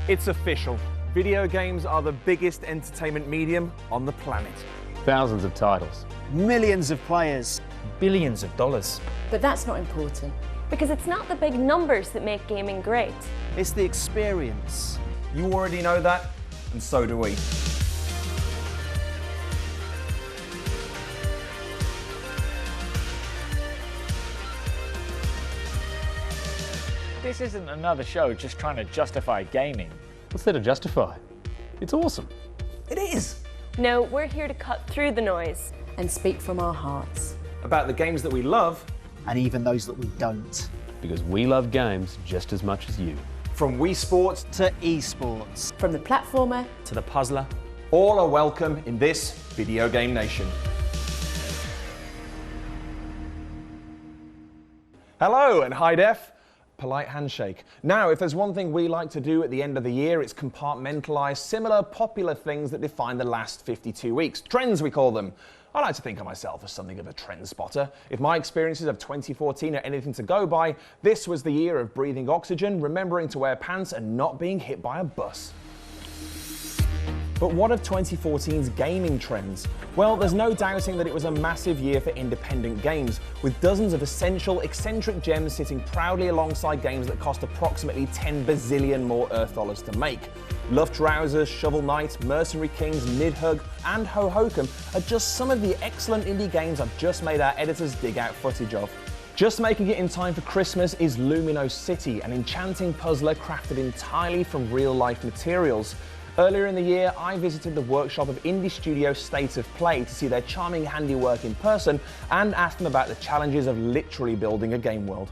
It's official. Video games are the biggest entertainment medium on the planet. Thousands of titles. Millions of players. Billions of dollars. But that's not important. Because it's not the big numbers that make gaming great. It's the experience. You already know that, and so do we. This isn't another show just trying to justify gaming. What's there to justify? It's awesome. It is! No, we're here to cut through the noise. And speak from our hearts. About the games that we love, And even those that we don't. Because we love games just as much as you. from Wii Sports, To esports. From the platformer To the puzzler. all are welcome in this Video Game Nation. Hello and hi def. Polite handshake. Now, if there's one thing we like to do at the end of the year, it's compartmentalise similar popular things that define the last 52 weeks. Trends, we call them. I like to think of myself as something of a trend spotter. If my experiences of 2014 are anything to go by, this was the year of breathing oxygen, remembering to wear pants, and not being hit by a bus. But what of 2014's gaming trends? Well, there's no doubting that it was a massive year for independent games, with dozens of essential, eccentric gems sitting proudly alongside games that cost approximately 10 bazillion more Earth dollars to make. Luftrausers, Shovel Knight, Mercenary Kings, Nidhogg, and Hohokum are just some of the excellent indie games I've just made our editors dig out footage of. Just making it in time for Christmas is Lumino City, an enchanting puzzler crafted entirely from real-life materials. Earlier in the year, I visited the workshop of indie studio State of Play to see their charming handiwork in person and asked them about the challenges of literally building a game world.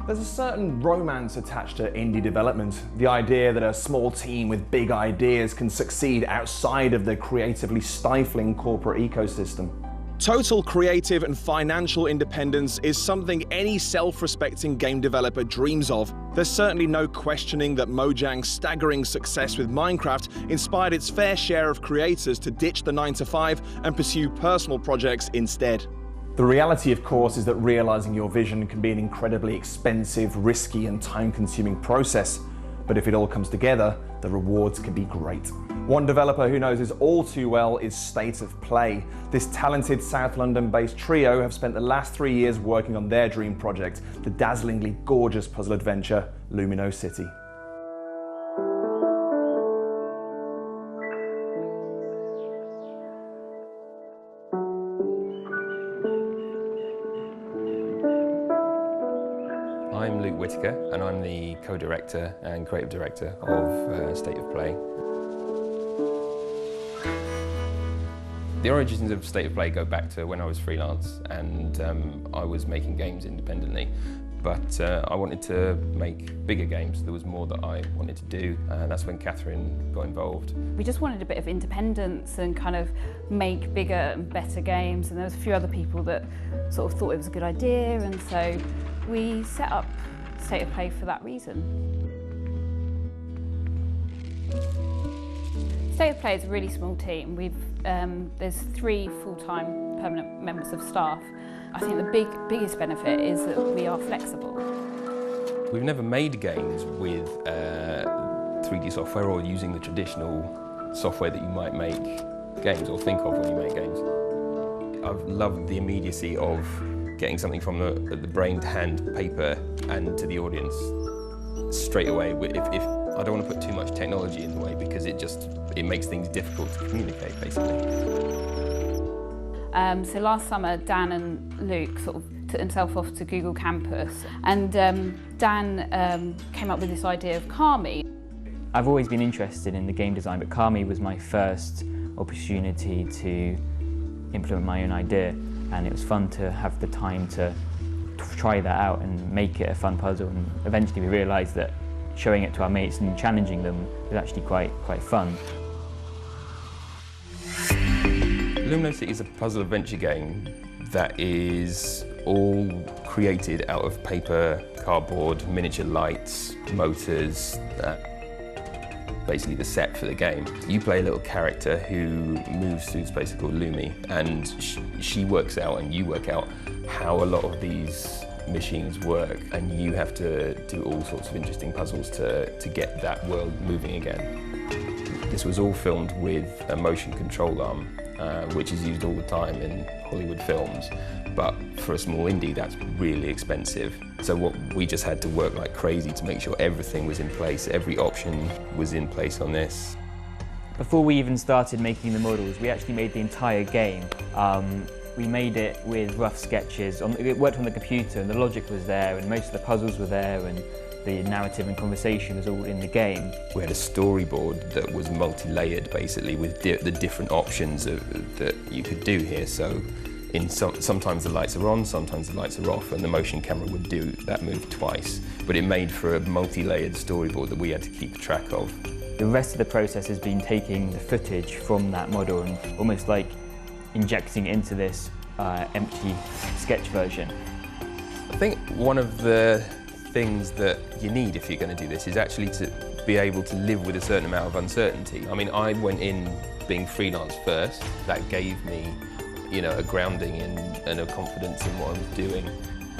There's a certain romance attached to indie development. The idea that a small team with big ideas can succeed outside of the creatively stifling corporate ecosystem. Total creative and financial independence is something any self-respecting game developer dreams of. There's certainly no questioning that Mojang's staggering success with Minecraft inspired its fair share of creators to ditch the 9-to-5 and pursue personal projects instead. The reality, of course, is that realizing your vision can be an incredibly expensive, risky, and time-consuming process. But if it all comes together, the rewards can be great. One developer who knows this all too well is State of Play. This talented South London-based trio have spent the last 3 years working on their dream project, the dazzlingly gorgeous puzzle adventure, Lumino City. I'm Luke Whitaker, and I'm the co-director and creative director of State of Play. The origins of State of Play go back to when I was freelance and I was making games independently. But I wanted to make bigger games. There was more that I wanted to do, and that's when Catherine got involved. We just wanted a bit of independence and kind of make bigger and better games, and there was a few other people that sort of thought it was a good idea, and so we set up State of Play for that reason. State of Play is a really small team. There's 3 full-time permanent members of staff. I think the biggest benefit is that we are flexible. We've never made games with 3D software or using the traditional software that you might make games or think of when you make games. I've loved the immediacy of getting something from the brain to hand, paper, and to the audience straight away. If I don't want to put too much technology in the way because it makes things difficult to communicate, basically. So last summer, Dan and Luke sort of took themselves off to Google Campus, and Dan came up with this idea of Kami. I've always been interested in the game design, but Kami was my first opportunity to implement my own idea, and it was fun to have the time to try that out and make it a fun puzzle, and eventually we realised that showing it to our mates and challenging them was actually quite fun. Lumino City is a puzzle adventure game that is all created out of paper, cardboard, miniature lights, motors, basically the set for the game. You play a little character who moves through space called Lumi, and she works out and you work out how a lot of these machines work, and you have to do all sorts of interesting puzzles to get that world moving again. This was all filmed with a motion control arm, which is used all the time in Hollywood films, but for a small indie that's really expensive. So we just had to work like crazy to make sure everything was in place, every option was in place on this. Before we even started making the models, we actually made the entire game. We made it with rough sketches. It worked on the computer and the logic was there and most of the puzzles were there and the narrative and conversation was all in the game. We had a storyboard that was multi-layered basically with the different options that you could do here. So sometimes the lights are on, sometimes the lights are off, and the motion camera would do that move twice. But it made for a multi-layered storyboard that we had to keep track of. The rest of the process has been taking the footage from that model and almost like injecting it into this empty sketch version. I think one of the things that you need if you're going to do this is actually to be able to live with a certain amount of uncertainty. I mean, I went in being freelance first. That gave me, you know, a grounding and a confidence in what I was doing.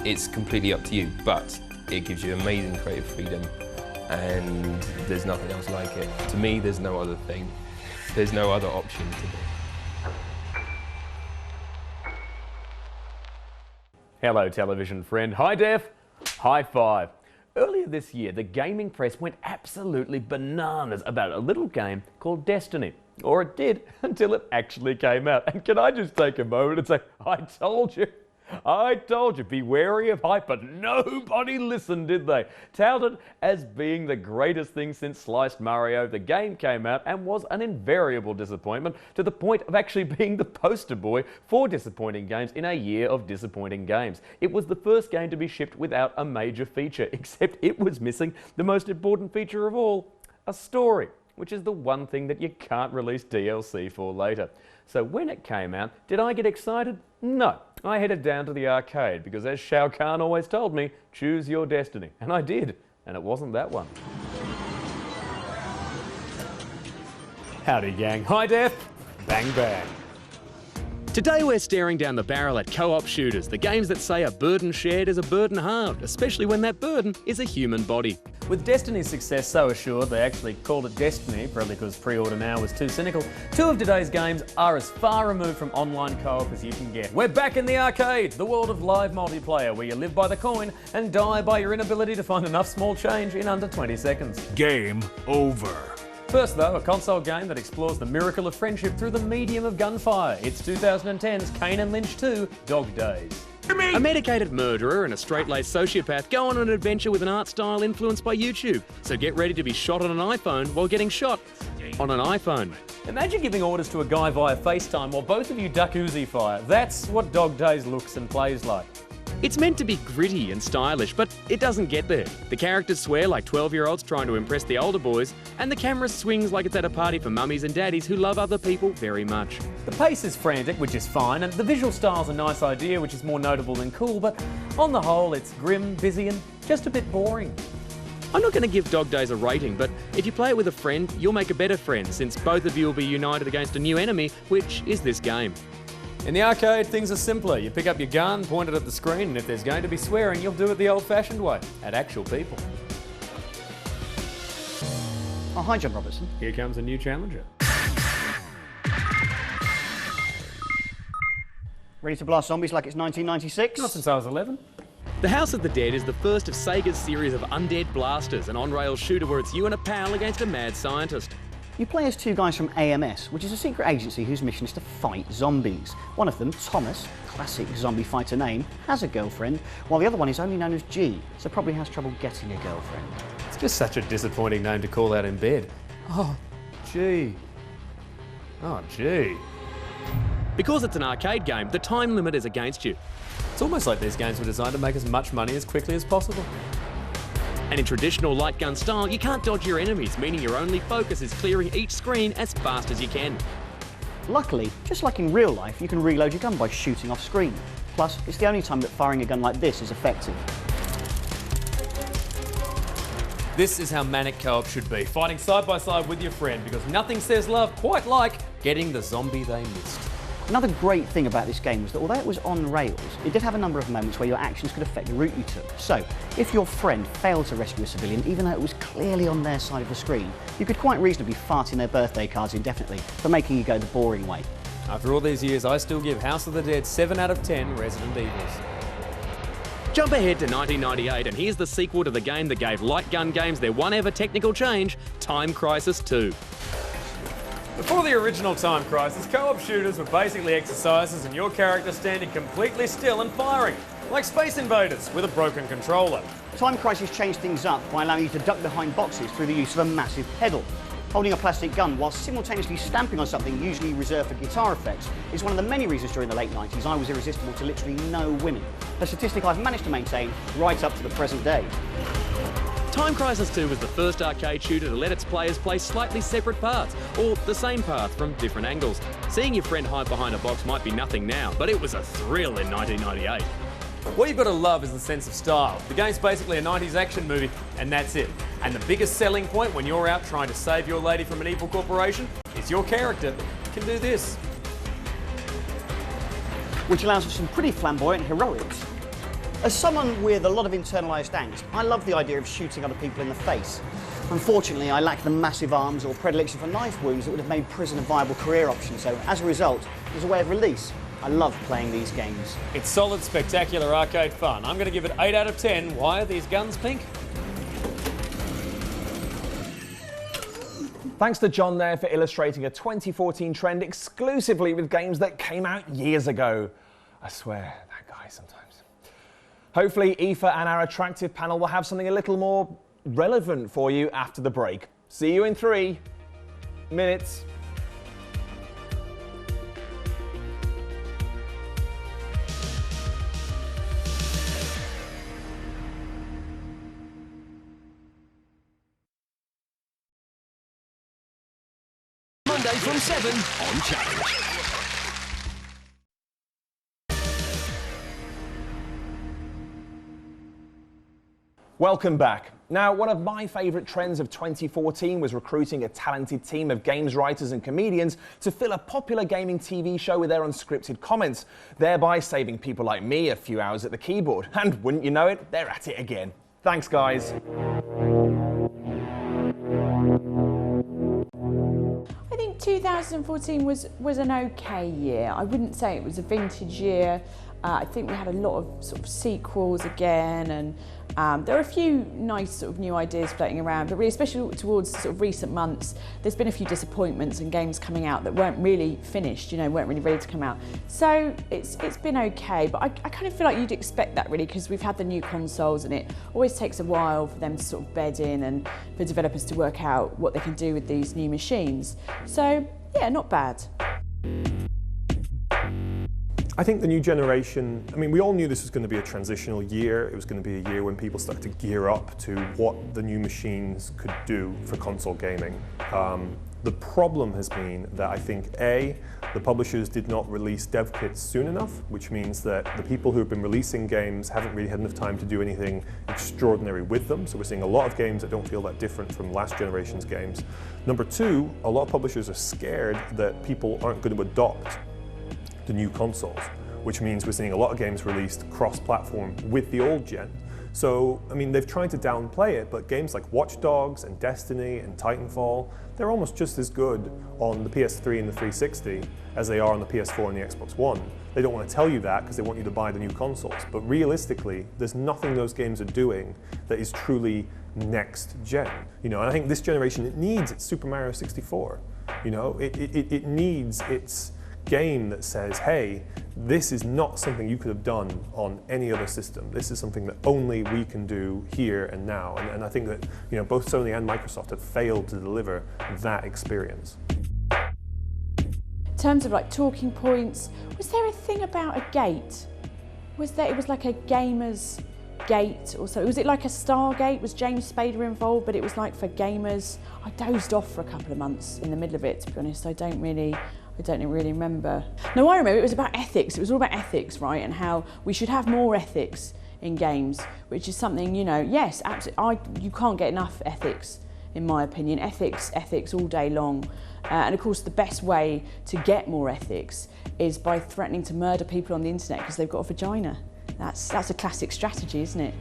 It's completely up to you, but it gives you amazing creative freedom, and there's nothing else like it. To me, there's no other thing. There's no other option to do. Hello, television friend. Hi, Def. High five. Earlier this year, the gaming press went absolutely bananas about a little game called Destiny. Or it did, until it actually came out. And can I just take a moment and say, I told you, be wary of hype, but nobody listened, did they? Touted as being the greatest thing since Sliced Mario, the game came out and was an invariable disappointment, to the point of actually being the poster boy for disappointing games in a year of disappointing games. It was the first game to be shipped without a major feature, except it was missing the most important feature of all, a story, which is the one thing that you can't release DLC for later. So when it came out, did I get excited? No. I headed down to the arcade because, as Shao Kahn always told me, choose your destiny. And I did, and it wasn't that one. Howdy gang, hi Def, bang bang. Today we're staring down the barrel at co-op shooters, the games that say a burden shared is a burden halved, especially when that burden is a human body. With Destiny's success so assured, they actually called it Destiny, probably because pre-order now was too cynical. Two of today's games are as far removed from online co-op as you can get. We're back in the arcade, the world of live multiplayer, where you live by the coin and die by your inability to find enough small change in under 20 seconds. Game over. First though, a console game that explores the miracle of friendship through the medium of gunfire. It's 2010's Kane and Lynch 2, Dog Days. A medicated murderer and a straight-laced sociopath go on an adventure with an art style influenced by YouTube. So get ready to be shot on an iPhone while getting shot on an iPhone. Imagine giving orders to a guy via FaceTime while both of you duck Uzi fire. That's what Dog Days looks and plays like. It's meant to be gritty and stylish, but it doesn't get there. The characters swear like 12-year-olds trying to impress the older boys, and the camera swings like it's at a party for mummies and daddies who love other people very much. The pace is frantic, which is fine, and the visual style's a nice idea, which is more notable than cool, but on the whole, it's grim, busy, and just a bit boring. I'm not going to give Dog Days a rating, but if you play it with a friend, you'll make a better friend, since both of you will be united against a new enemy, which is this game. In the arcade, things are simpler. You pick up your gun, point it at the screen, and if there's going to be swearing, you'll do it the old-fashioned way, at actual people. Oh, hi, John Robertson. Here comes a new challenger. Ready to blast zombies like it's 1996? Not since I was 11. The House of the Dead is the first of Sega's series of undead blasters, an on-rail shooter where it's you and a pal against a mad scientist. You play as two guys from AMS, which is a secret agency whose mission is to fight zombies. One of them, Thomas, classic zombie fighter name, has a girlfriend, while the other one is only known as G, so probably has trouble getting a girlfriend. It's just such a disappointing name to call out in bed. Oh, G. Oh, G. Because it's an arcade game, the time limit is against you. It's almost like these games were designed to make as much money as quickly as possible. And in traditional light gun style, you can't dodge your enemies, meaning your only focus is clearing each screen as fast as you can. Luckily, just like in real life, you can reload your gun by shooting off screen. Plus, it's the only time that firing a gun like this is effective. This is how Manic Co-op should be, fighting side by side with your friend, because nothing says love quite like getting the zombie they missed. Another great thing about this game was that although it was on rails, it did have a number of moments where your actions could affect the route you took. So, if your friend failed to rescue a civilian, even though it was clearly on their side of the screen, you could quite reasonably fart in their birthday cards indefinitely for making you go the boring way. After all these years, I still give House of the Dead 7 out of 10 Resident Evils. Jump ahead to 1998 and here's the sequel to the game that gave light gun games their one ever technical change, Time Crisis 2. Before the original Time Crisis, co-op shooters were basically exercises in your character standing completely still and firing, like Space Invaders with a broken controller. Time Crisis changed things up by allowing you to duck behind boxes through the use of a massive pedal. Holding a plastic gun while simultaneously stamping on something usually reserved for guitar effects is one of the many reasons during the late 90s I was irresistible to literally no women, a statistic I've managed to maintain right up to the present day. Time Crisis 2 was the first arcade shooter to let its players play slightly separate paths, or the same path from different angles. Seeing your friend hide behind a box might be nothing now, but it was a thrill in 1998. What you've got to love is the sense of style. The game's basically a 90s action movie, and that's it. And the biggest selling point when you're out trying to save your lady from an evil corporation is your character can do this. Which allows for some pretty flamboyant heroics. As someone with a lot of internalised angst, I love the idea of shooting other people in the face. Unfortunately, I lack the massive arms or predilection for knife wounds that would have made prison a viable career option, so as a result, as a way of release, I love playing these games. It's solid, spectacular arcade fun. I'm going to give it 8 out of 10. Why are these guns pink? Thanks to John there for illustrating a 2014 trend exclusively with games that came out years ago. I swear, that guy sometimes. Hopefully, Aoife and our attractive panel will have something a little more relevant for you after the break. See you in 3 minutes. Monday from 7 on Challenge. Welcome back. Now, one of my favourite trends of 2014 was recruiting a talented team of games writers and comedians to fill a popular gaming TV show with their unscripted comments, thereby saving people like me a few hours at the keyboard. And wouldn't you know it, they're at it again. Thanks, guys. I think 2014 was an okay year. I wouldn't say it was a vintage year. I think we had a lot of sort of sequels again, and there are a few nice sort of new ideas floating around, but really, especially towards sort of recent months, there's been a few disappointments and games coming out that weren't really finished, you know, weren't really ready to come out. So it's been okay, but I kind of feel like you'd expect that really, because we've had the new consoles and it always takes a while for them to sort of bed in and for developers to work out what they can do with these new machines. So yeah, not bad. I think the new generation, I mean, we all knew this was going to be a transitional year. It was going to be a year when people started to gear up to what the new machines could do for console gaming. The problem has been that I think, A, the publishers did not release dev kits soon enough, which means that the people who have been releasing games haven't really had enough time to do anything extraordinary with them. So we're seeing a lot of games that don't feel that different from last generation's games. Number two, a lot of publishers are scared that people aren't going to adopt the new consoles, which means we're seeing a lot of games released cross-platform with the old gen. So, I mean, they've tried to downplay it, but games like Watch Dogs and Destiny and Titanfall, they're almost just as good on the PS3 and the 360 as they are on the PS4 and the Xbox One. They don't want to tell you that because they want you to buy the new consoles, but realistically, there's nothing those games are doing that is truly next gen. You know, and I think this generation, it needs its Super Mario 64. You know, it needs its game that says, hey, this is not something you could have done on any other system. This is something that only we can do here and now. And I think that, you know, both Sony and Microsoft have failed to deliver that experience. In terms of like talking points, was there a thing about a gate? Was there, it was like a gamer's gate or so? Was it like a Stargate? Was James Spader involved, but it was like for gamers? I dozed off for a couple of months in the middle of it, to be honest. I don't really remember. No, I remember it was about ethics. It was all about ethics, right? And how we should have more ethics in games, which is something, you know, yes, absolutely. You can't get enough ethics in my opinion. Ethics all day long. And of course, the best way to get more ethics is by threatening to murder people on the internet because they've got a vagina. That's a classic strategy, isn't it?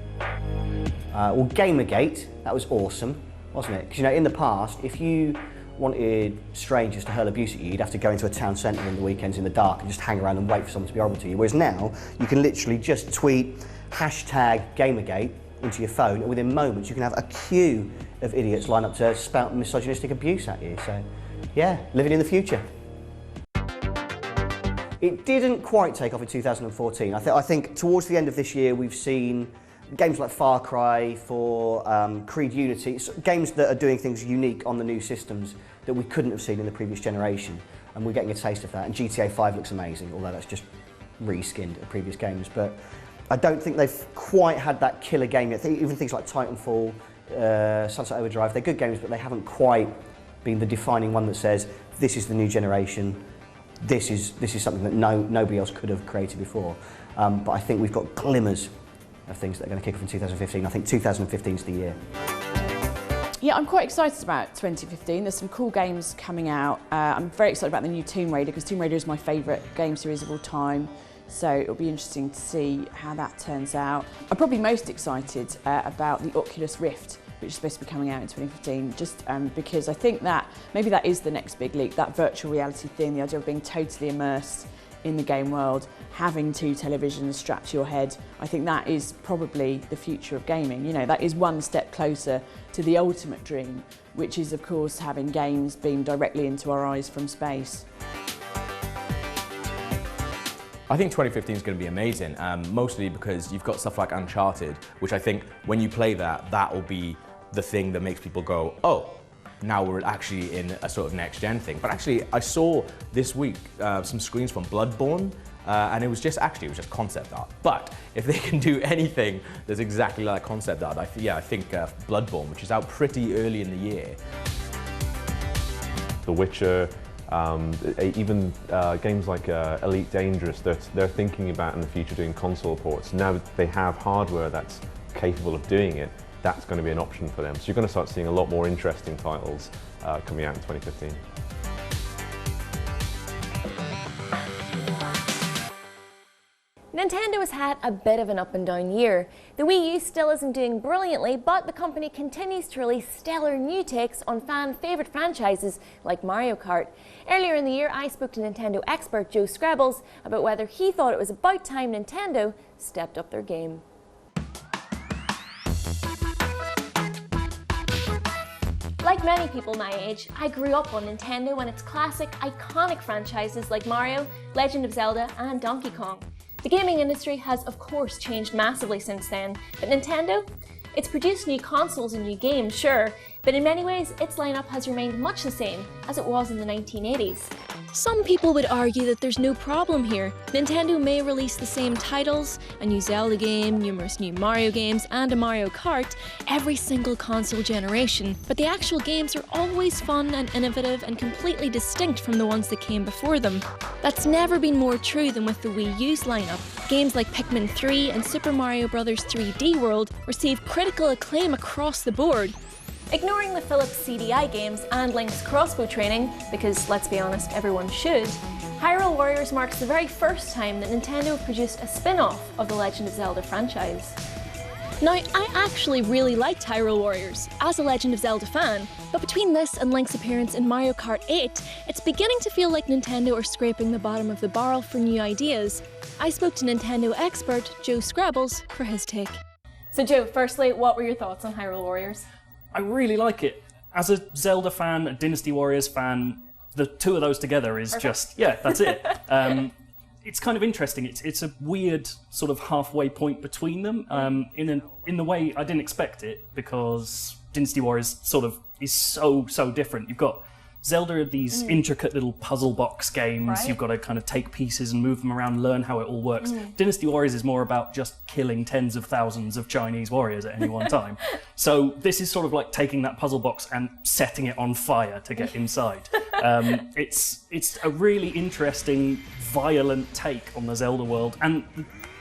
Well, Gamergate, that was awesome, wasn't it? Because, you know, in the past, if you wanted strangers to hurl abuse at you, you'd have to go into a town centre in the weekends in the dark and just hang around and wait for someone to be horrible to you. Whereas now, you can literally just tweet #Gamergate into your phone, and within moments you can have a queue of idiots line up to spout misogynistic abuse at you. So, yeah, living in the future. It didn't quite take off in 2014. I think towards the end of this year we've seen games like Far Cry, for Creed Unity, games that are doing things unique on the new systems that we couldn't have seen in the previous generation, and we're getting a taste of that. And GTA 5 looks amazing, although that's just reskinned of previous games. But I don't think they've quite had that killer game yet. Even things like Titanfall, Sunset Overdrive, they're good games, but they haven't quite been the defining one that says, this is the new generation, this is something that nobody else could have created before. But I think we've got glimmers of things that are going to kick off in 2015. I think 2015 is the year. Yeah, I'm quite excited about 2015. There's some cool games coming out. I'm very excited about the new Tomb Raider, because Tomb Raider is my favourite game series of all time. So it'll be interesting to see how that turns out. I'm probably most excited about the Oculus Rift, which is supposed to be coming out in 2015, just because I think that maybe that is the next big leap, that virtual reality thing, the idea of being totally immersed in the game world, having two televisions strapped to your head. I think that is probably the future of gaming. You know, that is one step closer to the ultimate dream, which is of course having games beamed directly into our eyes from space. I think 2015 is going to be amazing, mostly because you've got stuff like Uncharted, which I think when you play that will be the thing that makes people go, oh, now we're actually in a sort of next-gen thing. But actually, I saw this week some screens from Bloodborne, and it was just concept art. But if they can do anything that's exactly like concept art, I think Bloodborne, which is out pretty early in the year. The Witcher, even games like Elite Dangerous, they're thinking about in the future doing console ports. Now that they have hardware that's capable of doing it, that's going to be an option for them. So you're going to start seeing a lot more interesting titles coming out in 2015. Nintendo has had a bit of an up and down year. The Wii U still isn't doing brilliantly, but the company continues to release stellar new takes on fan-favourite franchises like Mario Kart. Earlier in the year, I spoke to Nintendo expert Joe Scrabbles about whether he thought it was about time Nintendo stepped up their game. Like many people my age, I grew up on Nintendo and its classic, iconic franchises like Mario, Legend of Zelda and Donkey Kong. The gaming industry has of course changed massively since then, but Nintendo? It's produced new consoles and new games, sure, but in many ways its lineup has remained much the same as it was in the 1980s. Some people would argue that there's no problem here. Nintendo may release the same titles, a new Zelda game, numerous new Mario games, and a Mario Kart every single console generation, but the actual games are always fun and innovative and completely distinct from the ones that came before them. That's never been more true than with the Wii U's lineup. Games like Pikmin 3 and Super Mario Bros. 3D World received critical acclaim across the board. Ignoring the Philips CDI games and Link's crossbow training, because let's be honest, everyone should, Hyrule Warriors marks the very first time that Nintendo produced a spin-off of the Legend of Zelda franchise. Now, I actually really liked Hyrule Warriors, as a Legend of Zelda fan, but between this and Link's appearance in Mario Kart 8, it's beginning to feel like Nintendo are scraping the bottom of the barrel for new ideas. I spoke to Nintendo expert Joe Scrabbles for his take. So Joe, firstly, what were your thoughts on Hyrule Warriors? I really like it. As a Zelda fan, a Dynasty Warriors fan, the two of those together is just, yeah, that's it. It's kind of interesting. It's a weird sort of halfway point between them in the way I didn't expect it, because Dynasty Warriors sort of is so different. You've got Zelda are these intricate little puzzle box games. Right. You've got to kind of take pieces and move them around, learn how it all works. Dynasty Warriors is more about just killing tens of thousands of Chinese warriors at any one time. So this is sort of like taking that puzzle box and setting it on fire to get inside. It's a really interesting, violent take on the Zelda world. And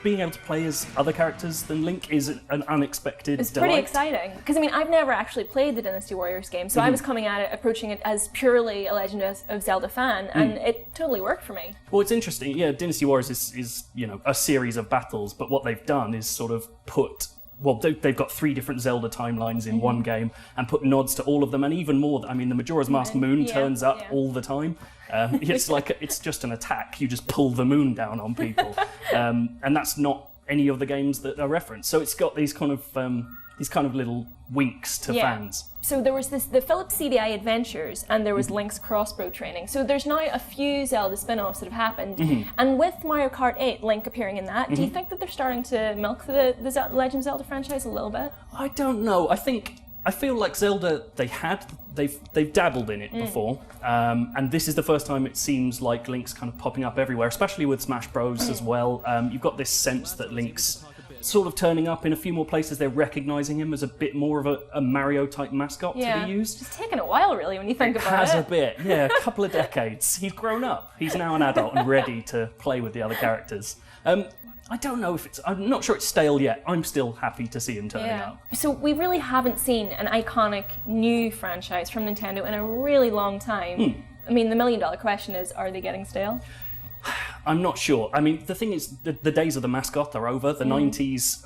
being able to play as other characters than Link is an unexpected It's delight. pretty exciting because I mean I've never actually played the Dynasty Warriors game, so I was coming at it, approaching it as purely a Legend of Zelda fan, and it totally worked for me. Well, it's interesting. Yeah, Dynasty Warriors is a series of battles, but what they've done is sort of put. Well, they've got 3 different Zelda timelines in one game and put nods to all of them, and even more. I mean, the Majora's Mask moon turns up all the time. It's like it's just an attack. You just pull the moon down on people, and that's not any of the games that are referenced. So it's got these kind of little winks to fans. So there was the Philips CDI Adventures, and there was Link's Crossbow Training. So there's now a few Zelda spin-offs that have happened, and with Mario Kart 8, Link appearing in that, do you think that they're starting to milk the Legend of Zelda franchise a little bit? I don't know. I feel like Zelda, they've dabbled in it before, and this is the first time it seems like Link's kind of popping up everywhere, especially with Smash Bros as well. You've got this sense that Link's sort of turning up in a few more places. They're recognising him as a bit more of a Mario-type mascot to be used. It's taken a while, really, when you think about it. Has a bit, yeah, a couple of decades. He's grown up. He's now an adult and ready to play with the other characters. I don't know if I'm not sure it's stale yet. I'm still happy to see him turning up. So we really haven't seen an iconic new franchise from Nintendo in a really long time. I mean, the million-dollar question is, are they getting stale? I'm not sure. I mean, the thing is, the days of the mascot are over. The 90s,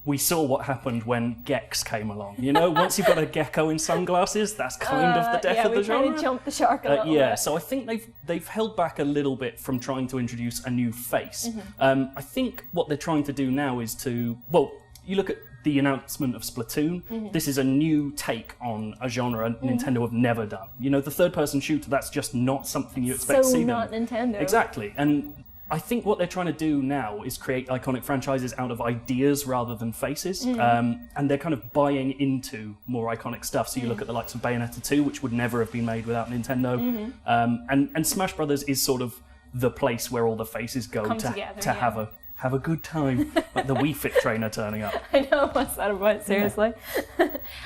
we saw what happened when Gex came along. You know, once you've got a gecko in sunglasses, that's kind of the death of the genre. Yeah, we kind of jumped the shark a little bit. So I think they've held back a little bit from trying to introduce a new face. I think what they're trying to do now is to, well, you look at the announcement of Splatoon. This is a new take on a genre Nintendo have never done. You know, the third-person shooter, that's just not something you expect to see them. So not Nintendo. Exactly. And I think what they're trying to do now is create iconic franchises out of ideas rather than faces. And they're kind of buying into more iconic stuff. So you look at the likes of Bayonetta 2, which would never have been made without Nintendo. And Smash Brothers is sort of the place where all the faces go to have a good time, like the Wii Fit trainer turning up. I know, what's that about, seriously?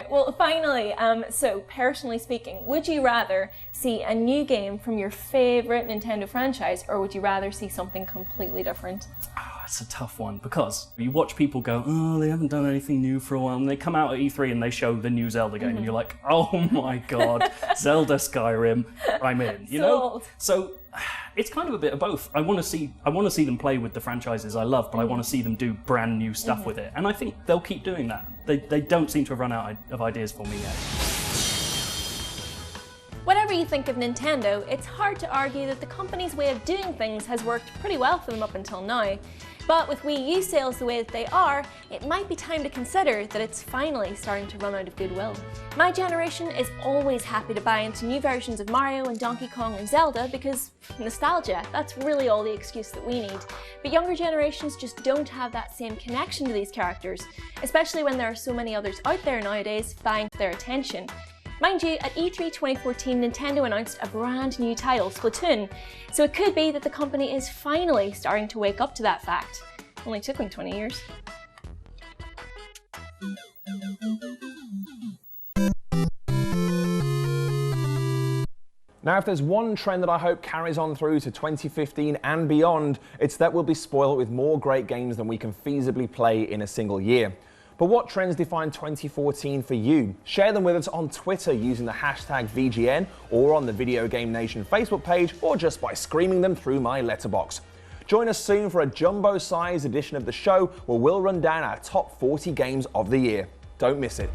Well, finally, so personally speaking, would you rather see a new game from your favourite Nintendo franchise, or would you rather see something completely different? That's a tough one, because you watch people go, oh, they haven't done anything new for a while, and they come out at E3 and they show the new Zelda game, and you're like, oh my god, Zelda Skyrim, I'm in, you know? So it's kind of a bit of both. I want to see them play with the franchises I love, but I want to see them do brand new stuff with it, and I think they'll keep doing that. They don't seem to have run out of ideas for me yet. Whatever you think of Nintendo, it's hard to argue that the company's way of doing things has worked pretty well for them up until now. But with Wii U sales the way that they are, it might be time to consider that it's finally starting to run out of goodwill. My generation is always happy to buy into new versions of Mario and Donkey Kong and Zelda because nostalgia, that's really all the excuse that we need. But younger generations just don't have that same connection to these characters, especially when there are so many others out there nowadays vying for their attention. Mind you, at E3 2014, Nintendo announced a brand new title, Splatoon, so it could be that the company is finally starting to wake up to that fact. Only took them 20 years. Now, if there's one trend that I hope carries on through to 2015 and beyond, it's that we'll be spoiled with more great games than we can feasibly play in a single year. But what trends define 2014 for you? Share them with us on Twitter using the hashtag VGN, or on the Video Game Nation Facebook page, or just by screaming them through my letterbox. Join us soon for a jumbo-sized edition of the show where we'll run down our top 40 games of the year. Don't miss it.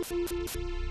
Thank you.